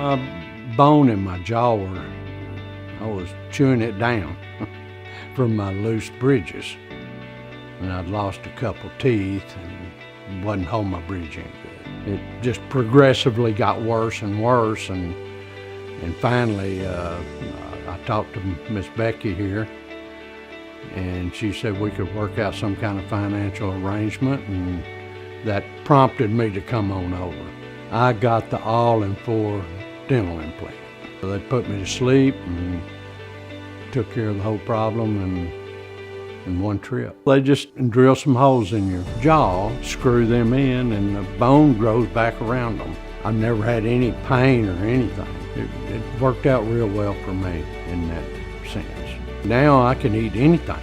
My bone in my jaw, I was chewing it down from my loose bridges. And I'd lost a couple teeth and wasn't holding my bridge in good. It just progressively got worse and worse, and finally I talked to Miss Becky here, and she said we could work out some kind of financial arrangement, and that prompted me to come on over. I got the all-in-4 dental implant. They put me to sleep and took care of the whole problem in one trip. They just drill some holes in your jaw, screw them in, and the bone grows back around them. I've never had any pain or anything. It worked out real well for me in that sense. Now I can eat anything.